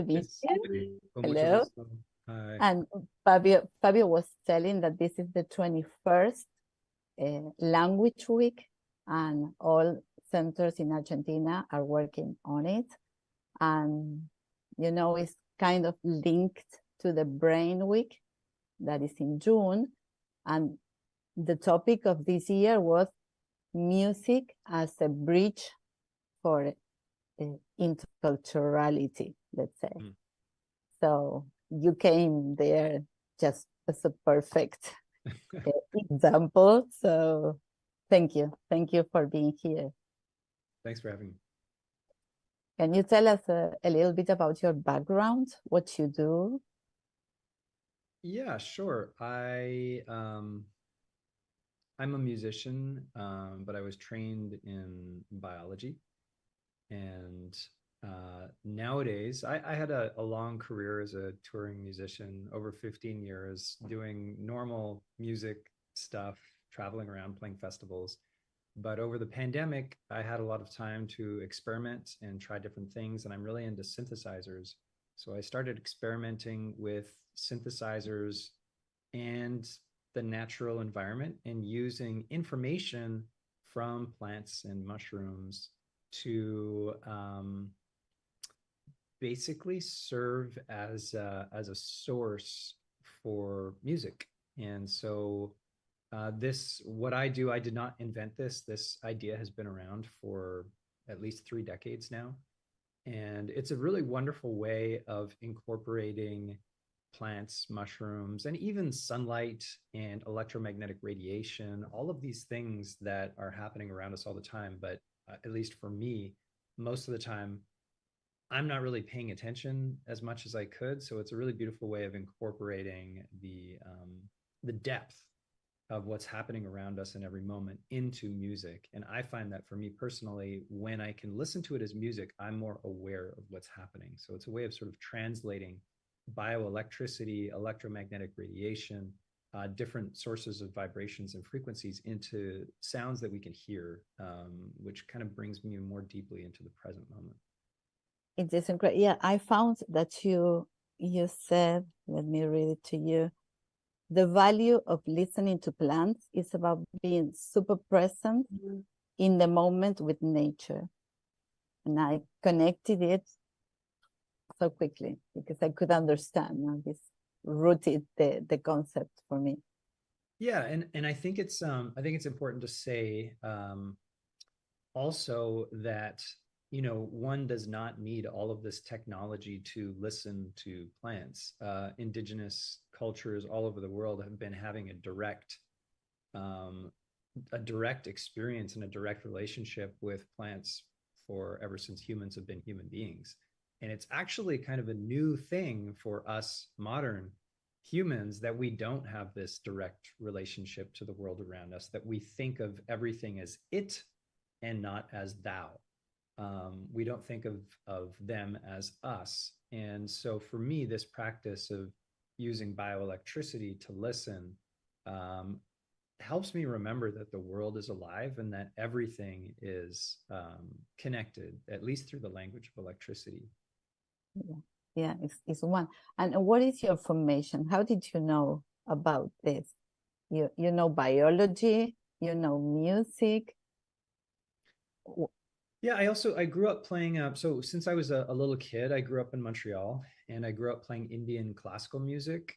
to be Yes. here. Con mucho Hello. gusto. Hi. And Fabio was telling that this is the 21st language week, and all centers in Argentina are working on it. And, you know, it's kind of linked to the Brain Week that is in June. And the topic of this year was music as a bridge for interculturality, let's say. Mm. So you came there just as a perfect example. So thank you. Thank you for being here. Thanks for having me. Can you tell us a little bit about your background, what you do? Yeah, sure. I'm a musician, but I was trained in biology. And nowadays, I had a long career as a touring musician, over 15 years, doing normal music stuff, traveling around, playing festivals. But over the pandemic, I had a lot of time to experiment and try different things, and I'm really into synthesizers. So I started experimenting with synthesizers and the natural environment and using information from plants and mushrooms to basically serve as a source for music. And so what I do, I did not invent this. This idea has been around for at least 3 decades now. And it's a really wonderful way of incorporating plants, mushrooms, and even sunlight and electromagnetic radiation, all of these things that are happening around us all the time. But at least for me, most of the time, I'm not really paying attention as much as I could. So it's a really beautiful way of incorporating the depth of what's happening around us in every moment into music. And I find that for me personally, when I can listen to it as music, I'm more aware of what's happening. So it's a way of sort of translating bioelectricity, electromagnetic radiation, different sources of vibrations and frequencies into sounds that we can hear, which kind of brings me more deeply into the present moment. It is incredible. Yeah, I found that you said, let me read it to you. The value of listening to plants is about being super present in the moment with nature. And I connected it so quickly because I could understand this rooted the concept for me. Yeah, and I think it's important to say also that one does not need all of this technology to listen to plants. Indigenous cultures all over the world have been having a direct experience and a direct relationship with plants ever since humans have been human beings. And it's actually kind of a new thing for us modern humans that we don't have this direct relationship to the world around us, that we think of everything as it and not as thou. We don't think of them as us. And so for me, this practice of using bioelectricity to listen helps me remember that the world is alive and that everything is connected, at least through the language of electricity. Yeah, it's one. And what is your formation? How did you know about this? You know biology, you know music. Yeah, I grew up playing. So since I was a little kid, I grew up in Montreal, and I grew up playing Indian classical music,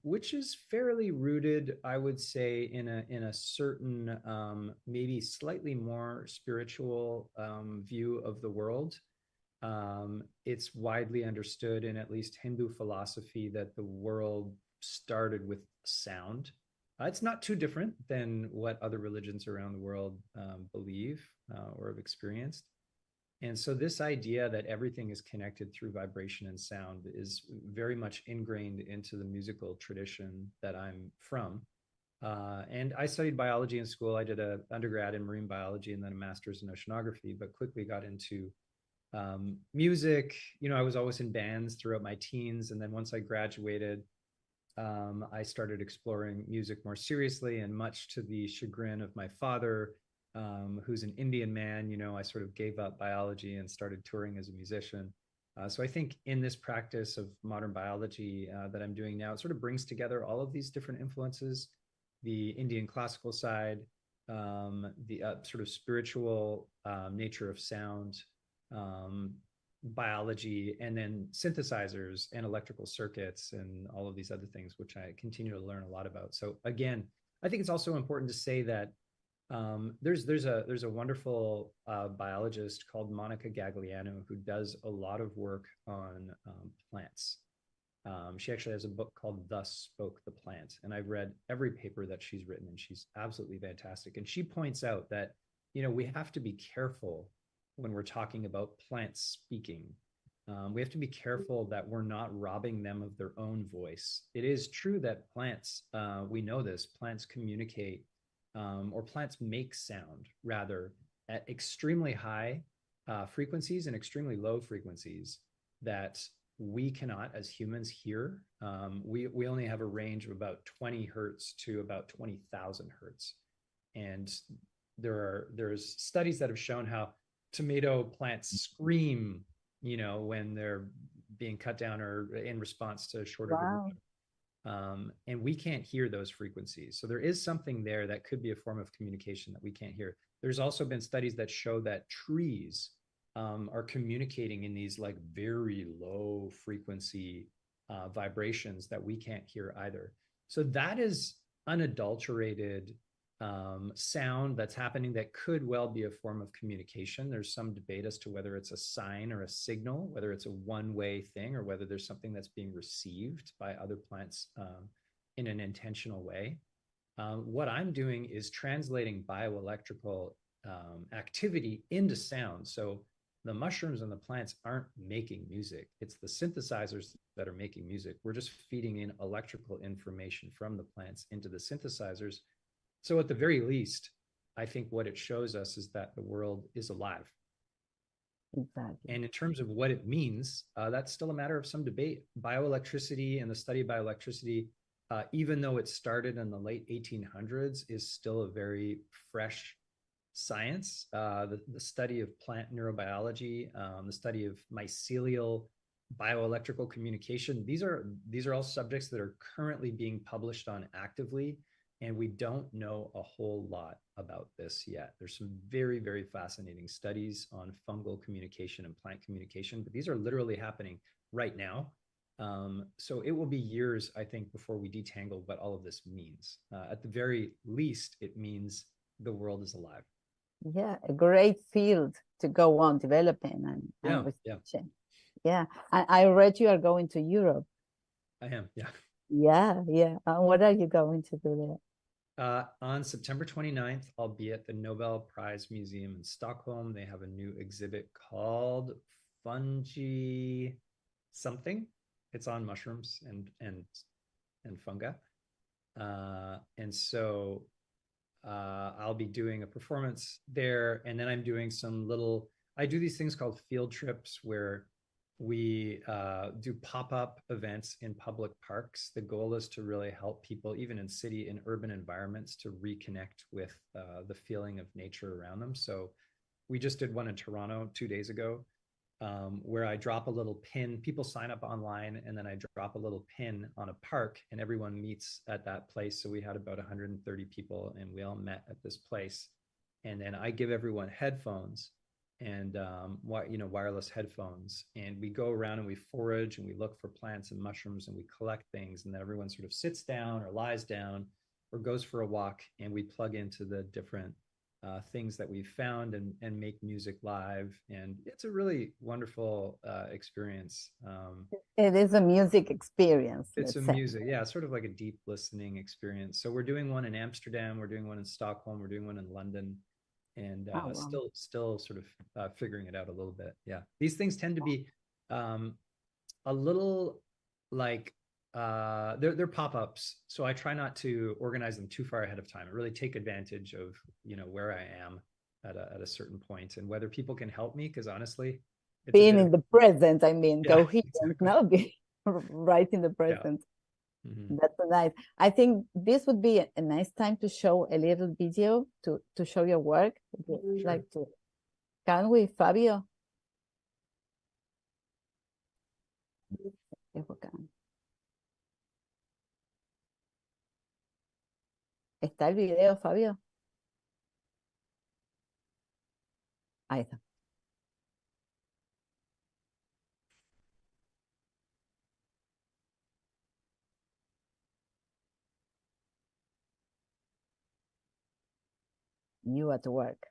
which is fairly rooted, I would say, in a certain maybe slightly more spiritual view of the world. It's widely understood in at least Hindu philosophy that the world started with sound. It's not too different than what other religions around the world believe or have experienced. And so this idea that everything is connected through vibration and sound is very much ingrained into the musical tradition that I'm from. And I studied biology in school. I did an undergrad in marine biology and then a master's in oceanography, but quickly got into music. I was always in bands throughout my teens. And then once I graduated, I started exploring music more seriously, and much to the chagrin of my father, who's an Indian man, I sort of gave up biology and started touring as a musician. So I think in this practice of modern biology that I'm doing now, it sort of brings together all of these different influences, the Indian classical side, the sort of spiritual nature of sound, biology, and then synthesizers and electrical circuits and all of these other things, which I continue to learn a lot about. So again, I think it's also important to say that there's a wonderful biologist called Monica Gagliano who does a lot of work on plants. She actually has a book called Thus Spoke the Plant, and I've read every paper that she's written, and she's absolutely fantastic. And she points out that, you know, we have to be careful when we're talking about plants speaking. We have to be careful that we're not robbing them of their own voice. It is true that plants, we know this, plants communicate, or plants make sound rather at extremely high frequencies and extremely low frequencies that we cannot as humans hear. We only have a range of about 20 hertz to about 20,000 hertz. And there's studies that have shown how tomato plants scream, you know, when they're being cut down or in response to shorter. Wow. And we can't hear those frequencies. So there is something there that could be a form of communication that we can't hear. There's also been studies that show that trees are communicating in these like very low frequency vibrations that we can't hear either. So that is unadulterated sound that's happening that could well be a form of communication. There's some debate as to whether it's a sign or a signal, whether it's a one-way thing or whether there's something that's being received by other plants in an intentional way. What I'm doing is translating bioelectrical activity into sound. So the mushrooms and the plants aren't making music. It's the synthesizers that are making music. We're just feeding in electrical information from the plants into the synthesizers. So at the very least, I think what it shows us is that the world is alive. Exactly. And in terms of what it means, that's still a matter of some debate. Bioelectricity and the study of bioelectricity, even though it started in the late 1800s, is still a very fresh science. The study of plant neurobiology, the study of mycelial bioelectrical communication, these are all subjects that are currently being published on actively. And we don't know a whole lot about this yet. There's some very, very fascinating studies on fungal communication and plant communication, but these are literally happening right now. So it will be years, I think, before we detangle what all of this means. At the very least, it means the world is alive. Yeah, a great field to go on developing and researching. Yeah. I read you are going to Europe. I am, yeah. Yeah. What are you going to do there? On September 29th, I'll be at the Nobel Prize Museum in Stockholm. They have a new exhibit called Fungi something. It's on mushrooms and fungi. And so I'll be doing a performance there. And then I'm doing I do these things called field trips where we do pop-up events in public parks. The goal is to really help people, even in urban environments, to reconnect with the feeling of nature around them. So we just did one in Toronto 2 days ago, where I drop a little pin. People sign up online, and then I drop a little pin on a park, and everyone meets at that place. So we had about 130 people, and we all met at this place. And then I give everyone headphones and wireless headphones, and we go around and we forage and we look for plants and mushrooms and we collect things, and then everyone sort of sits down or lies down or goes for a walk, and we plug into the different things that we've found and make music live. And it's a really wonderful experience. It is a music experience. It's sort of like a deep listening experience. So we're doing one in Amsterdam, we're doing one in Stockholm, we're doing one in London. And wow. still sort of figuring it out a little bit. Yeah, these things tend to be a little like they're pop-ups, so I try not to organize them too far ahead of time. I really take advantage of where I am at a certain point and whether people can help me, because honestly, being in the present, go here, exactly. not be right in the present. Yeah. Mm-hmm. That's nice. I think this would be a nice time to show a little video to show your work. Sure. Can we, Fabio? Es bacán. ¿Está el video, Fabio? Ahí está. You at work.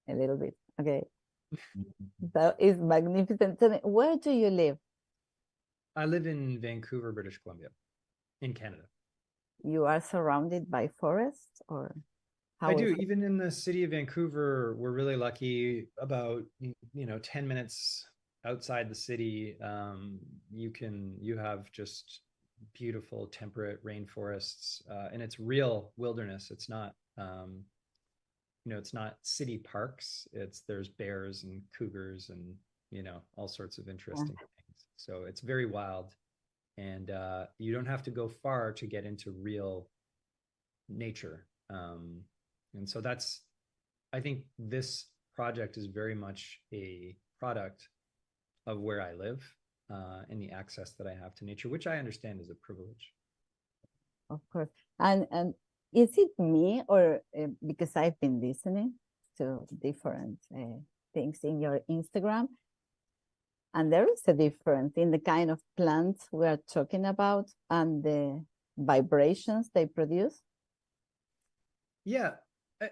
A little bit. Okay. That is magnificent. Tell me, where do you live? I live in Vancouver, British Columbia, in Canada. You are surrounded by forests, or how I do. is it? Even in the city of Vancouver, we're really lucky. About 10 minutes outside the city, you have just beautiful temperate rainforests, and it's real wilderness. It's not it's not city parks. There's bears and cougars and all sorts of interesting things. So it's very wild, and you don't have to go far to get into real nature. And so I think this project is very much a product of where I live, and the access that I have to nature, which I understand is a privilege. Of course. And is it me, or because I've been listening to different things in your Instagram, and there is a difference in the kind of plants we are talking about and the vibrations they produce? Yeah.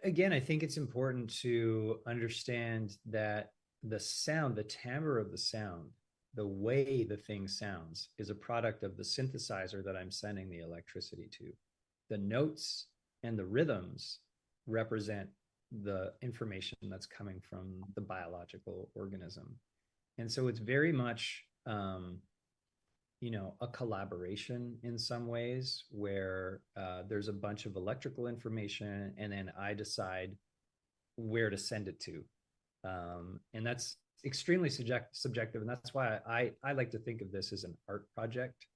Again, I think it's important to understand that the sound, the timbre of the sound, the way the thing sounds is a product of the synthesizer that I'm sending the electricity to. The notes and the rhythms represent the information that's coming from the biological organism. And so it's very much, a collaboration in some ways, where there's a bunch of electrical information and then I decide where to send it to. And that's extremely subjective. And that's why I like to think of this as an art project.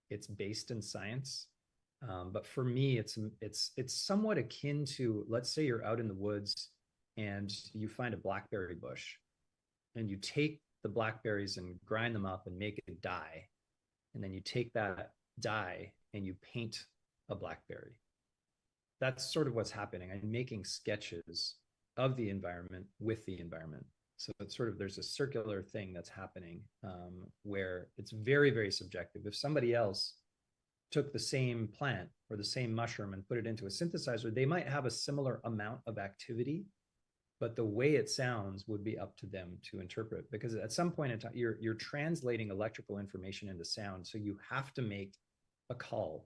It's based in science. But for me, it's somewhat akin to, let's say you're out in the woods and you find a blackberry bush, and you take the blackberries and grind them up and make a dye. And then you take that dye and you paint a blackberry. That's sort of what's happening. I'm making sketches of the environment with the environment. So it's sort of, there's a circular thing that's happening, where it's very, very subjective. If somebody else took the same plant or the same mushroom and put it into a synthesizer, they might have a similar amount of activity, but the way it sounds would be up to them to interpret, because at some point in time, you're translating electrical information into sound. So you have to make a call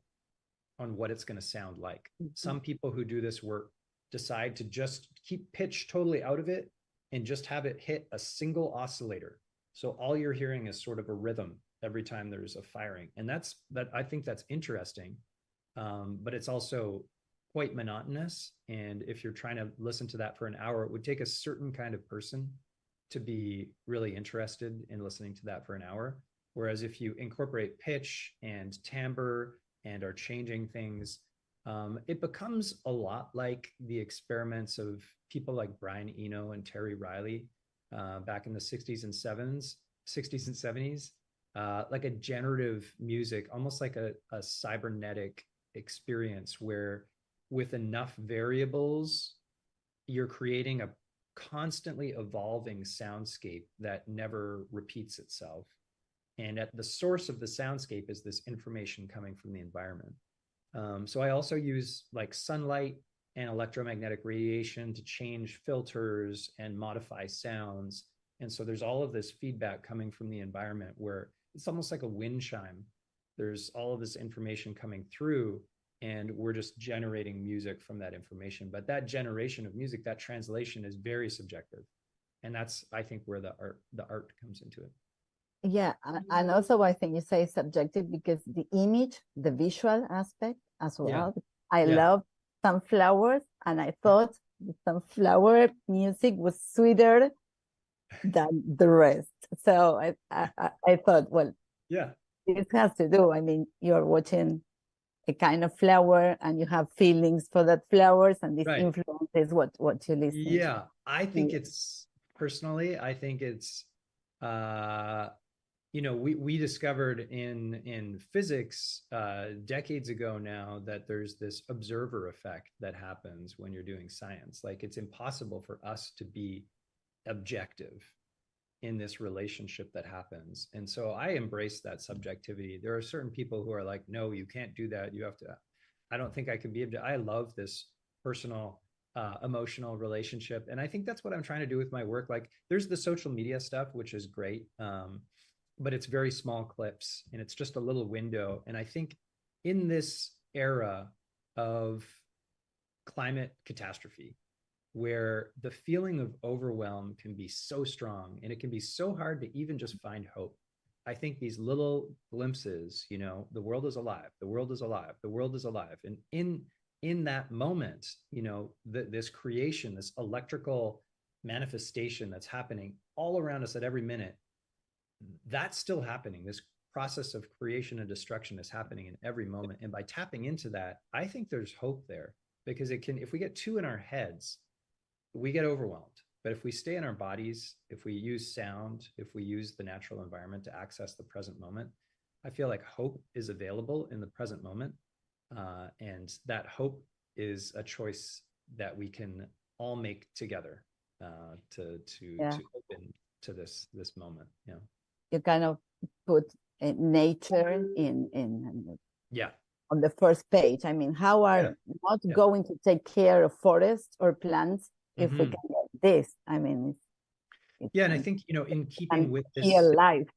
on what it's going to sound like. Mm-hmm. Some people who do this work decide to just keep pitch totally out of it and just have it hit a single oscillator. So all you're hearing is sort of a rhythm every time there's a firing. And I think that's interesting. But it's also quite monotonous. And if you're trying to listen to that for an hour, it would take a certain kind of person to be really interested in listening to that for an hour. Whereas if you incorporate pitch and timbre and are changing things, it becomes a lot like the experiments of people like Brian Eno and Terry Riley back in the 60s and 70s, like a generative music, almost like a cybernetic experience where with enough variables, you're creating a constantly evolving soundscape that never repeats itself. And at the source of the soundscape is this information coming from the environment. So I also use like sunlight and electromagnetic radiation to change filters and modify sounds. And so there's all of this feedback coming from the environment where it's almost like a wind chime. There's all of this information coming through, and we're just generating music from that information. But that generation of music, that translation is very subjective. And that's, I think, where the art comes into it. Yeah, and also I think you say subjective because the image, the visual aspect as well. Yeah. I love sunflowers, and I thought the sunflower music was sweeter than the rest. So I thought, well, Yeah. this has to do. I mean, you're watching a kind of flower and you have feelings for that flowers, and this Right. influences what you listen to. Yeah, I think it's personally, I think it's we discovered in physics decades ago now that there's this observer effect that happens when you're doing science. Like, it's impossible for us to be objective in this relationship that happens. And so I embrace that subjectivity. There are certain people who are like, no, you can't do that. You have to, I don't think I can be, I love this personal, emotional relationship. And I think that's what I'm trying to do with my work. Like, there's the social media stuff, which is great. But it's very small clips and it's just a little window. And I think in this era of climate catastrophe, where the feeling of overwhelm can be so strong and it can be so hard to even just find hope, I think these little glimpses, the world is alive, the world is alive, the world is alive. And in that moment, this creation, this electrical manifestation that's happening all around us at every minute, that's still happening. This process of creation and destruction is happening in every moment. And by tapping into that, I think there's hope there, because if we get too in our heads, we get overwhelmed. But if we stay in our bodies, if we use sound, if we use the natural environment to access the present moment, I feel like hope is available in the present moment. And that hope is a choice that we can all make together to open to this moment. You kind of put nature in on the first page. I mean, how are not going to take care of forests or plants if we can get this? I mean, and I think in keeping with this life,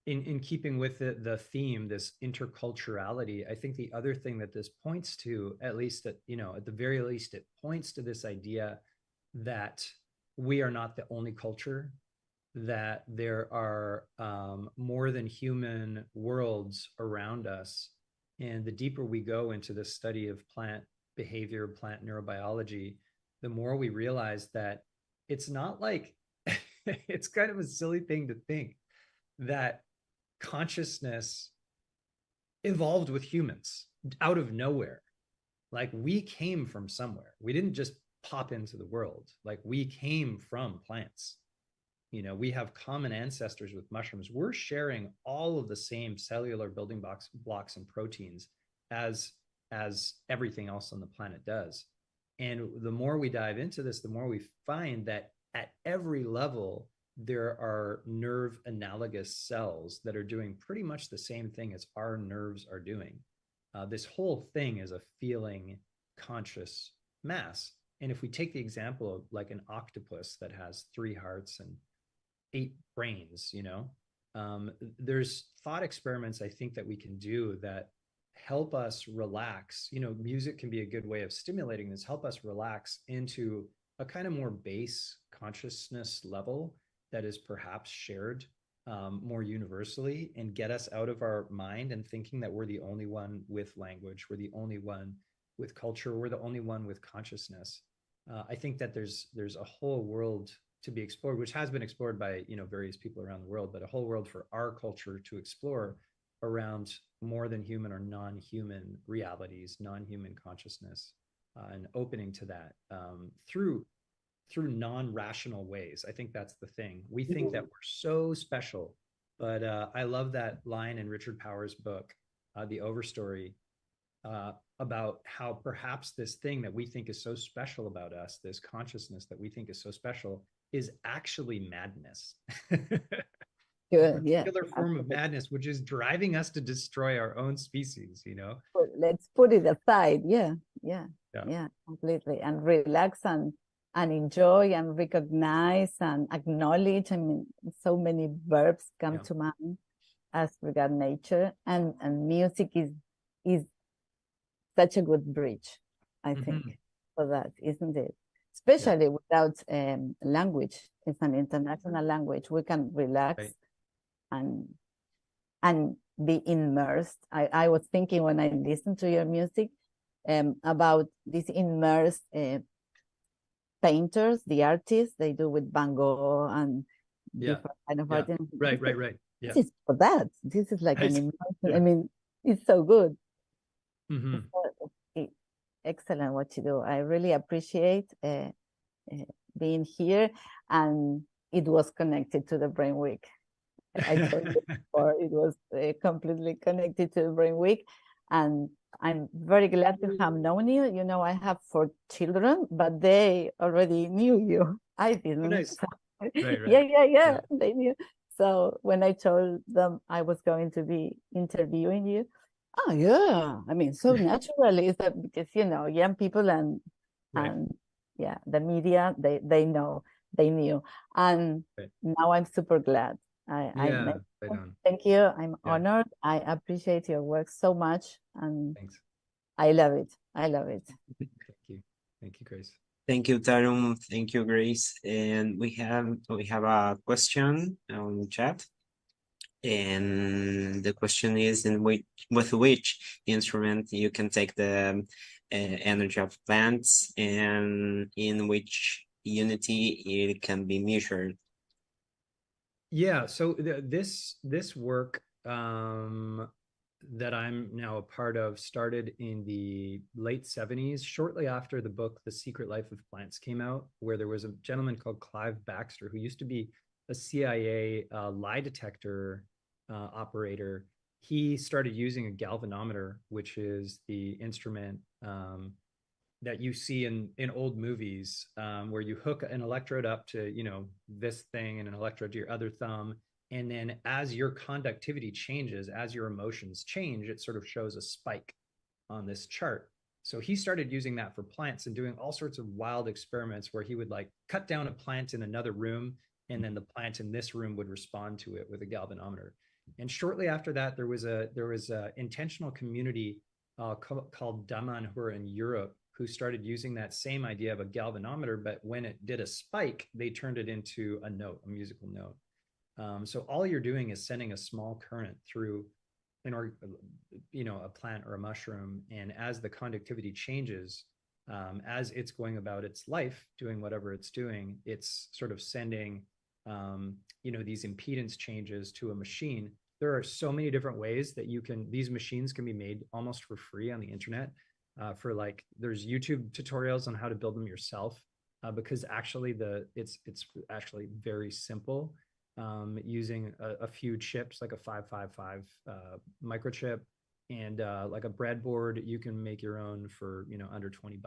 in keeping with the theme, this interculturality, I think the other thing that this points to, at least at the very least, it points to this idea that we are not the only culture, that there are more than human worlds around us. And the deeper we go into the study of plant behavior, plant neurobiology, the more we realize that it's not like, it's kind of a silly thing to think that consciousness evolved with humans out of nowhere. Like, we came from somewhere. We didn't just pop into the world. Like, we came from plants. We have common ancestors with mushrooms. We're sharing all of the same cellular building blocks and proteins as everything else on the planet does. And the more we dive into this, the more we find that at every level, there are nerve analogous cells that are doing pretty much the same thing as our nerves are doing. This whole thing is a feeling conscious mass. And if we take the example of like an octopus that has 3 hearts and 8 brains, there's thought experiments I think that we can do that help us relax. Music can be a good way of stimulating this, help us relax into a kind of more base consciousness level that is perhaps shared more universally, and get us out of our mind and thinking that we're the only one with language, we're the only one with culture, we're the only one with consciousness. I think that there's a whole world to be explored, which has been explored by various people around the world, but a whole world for our culture to explore around more than human or non-human realities, non-human consciousness, and opening to that through non-rational ways. I think that's the thing. We think that we're so special, but I love that line in Richard Powers' book, The Overstory, about how perhaps this thing that we think is so special about us, this consciousness that we think is so special, is actually madness. Good, yeah. A particular form of madness, which is driving us to destroy our own species, Well, let's put it aside. Yeah, completely. And relax and enjoy and recognize and acknowledge. I mean, so many verbs come to mind as regard nature, and music is such a good bridge, I think, for that, isn't it? Especially without language. It's an international language. We can relax and be immersed. I was thinking when I listened to your music about this immersed painters, the artists, they do with Van Gogh and different kind of art. Right. Yeah. This is for that. This is like an Right. emotion. I mean, it's so good. Mhm. Excellent what you do. I really appreciate being here, and it was connected to the Brain Week. I told you before, it was completely connected to the Brain Week, and I'm very glad to have known you. You know, I have 4 children, but they already knew you. I didn't. Oh, nice. Right. Yeah, they knew. So when I told them I was going to be interviewing you, oh yeah, I mean, so naturally is that because, you know, young people and yeah, the media, they know, they knew. And now I'm super glad. Thank you. I'm honored. I appreciate your work so much, and thanks. I love it. I love it. Thank you, Grace. Thank you, Tarun. Thank you, Grace. And we have a question on the chat. And the question is, with which instrument you can take the energy of plants, and in which unity it can be measured? Yeah, so this work that I'm now a part of started in the late 70s, shortly after the book The Secret Life of Plants came out, where there was a gentleman called Clive Baxter, who used to be a CIA lie detector operator. He started using a galvanometer, which is the instrument that you see in old movies, where you hook an electrode up to, you know, this thing and an electrode to your other thumb. And then as your conductivity changes, as your emotions change, it sort of shows a spike on this chart. So he started using that for plants and doing all sorts of wild experiments where he would like cut down a plant in another room, and then the plant in this room would respond to it with a galvanometer. And shortly after that, there was a intentional community called Damanhur in Europe, who started using that same idea of a galvanometer, but when it did a spike, they turned it into a note, a musical note. So all you're doing is sending a small current through a plant or a mushroom, and as the conductivity changes, as it's going about its life, doing whatever it's doing, it's sort of sending these impedance changes to a machine. There are so many different ways that these machines can be made almost for free on the internet. There's YouTube tutorials on how to build them yourself, because actually it's actually very simple, using a few chips, like a 555 microchip, and like a breadboard. You can make your own for under $20.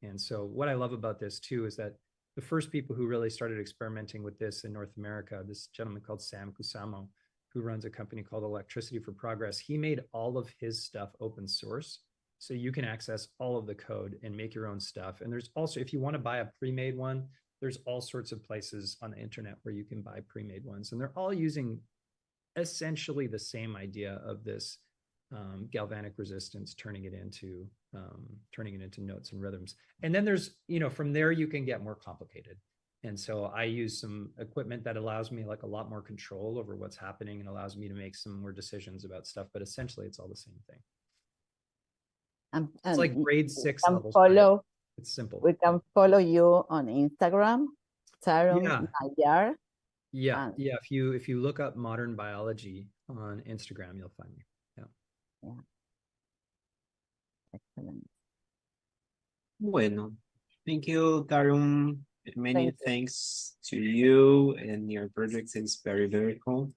And so what I love about this too is that the first people who really started experimenting with this in North America, this gentleman called Sam Kusamo, who runs a company called Electricity for Progress, he made all of his stuff open source. So you can access all of the code and make your own stuff. And there's also, if you want to buy a pre-made one, there's all sorts of places on the internet where you can buy pre-made ones. And they're all using essentially the same idea of this galvanic resistance, turning it into notes and rhythms. And then there's, from there you can get more complicated. And so I use some equipment that allows me like a lot more control over what's happening and allows me to make some more decisions about stuff. But essentially it's all the same thing. It's like grade 6 level. It's simple. We can follow you on Instagram, Tarun Nayar. Yeah. If you look up modern biology on Instagram, you'll find me. Yeah. Excellent. Bueno, thank you, Tarun. Many thanks to you, and your project is very, very cool.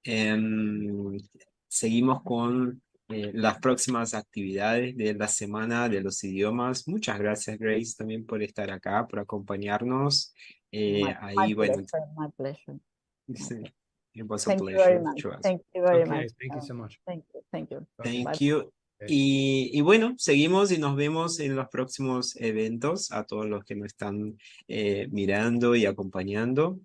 Seguimos con las próximas actividades de la Semana de los Idiomas. Muchas gracias, Grace, también por estar acá, por acompañarnos. My pleasure. It was Thank a pleasure. you very much. Thank you very much. Thank you so much. Thank you. Thank you. Y bueno, seguimos y nos vemos en los próximos eventos. A todos los que nos están mirando y acompañando,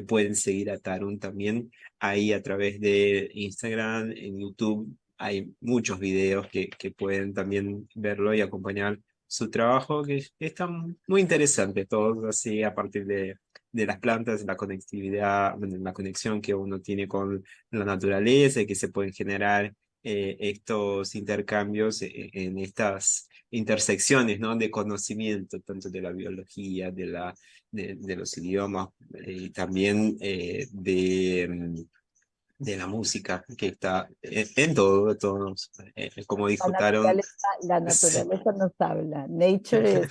pueden seguir a Tarun también ahí a través de Instagram, en YouTube. Hay muchos videos que pueden también verlo y acompañar su trabajo, que están muy interesantes todos, así a partir de las plantas, la conectividad, la conexión que uno tiene con la naturaleza y que se pueden generar estos intercambios en estas intersecciones, ¿no? De conocimiento, tanto de la biología, de los idiomas, y también de la música, que está en todos, como dijo Tarun. La naturaleza nos habla. Nature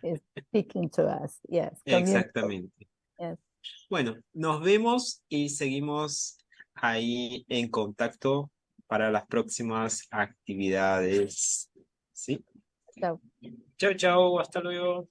is speaking to us. Yes. Exactamente. Yes. Bueno, nos vemos y seguimos ahí en contacto para las próximas actividades. ¿Sí? Chao. Chao, chao, hasta luego.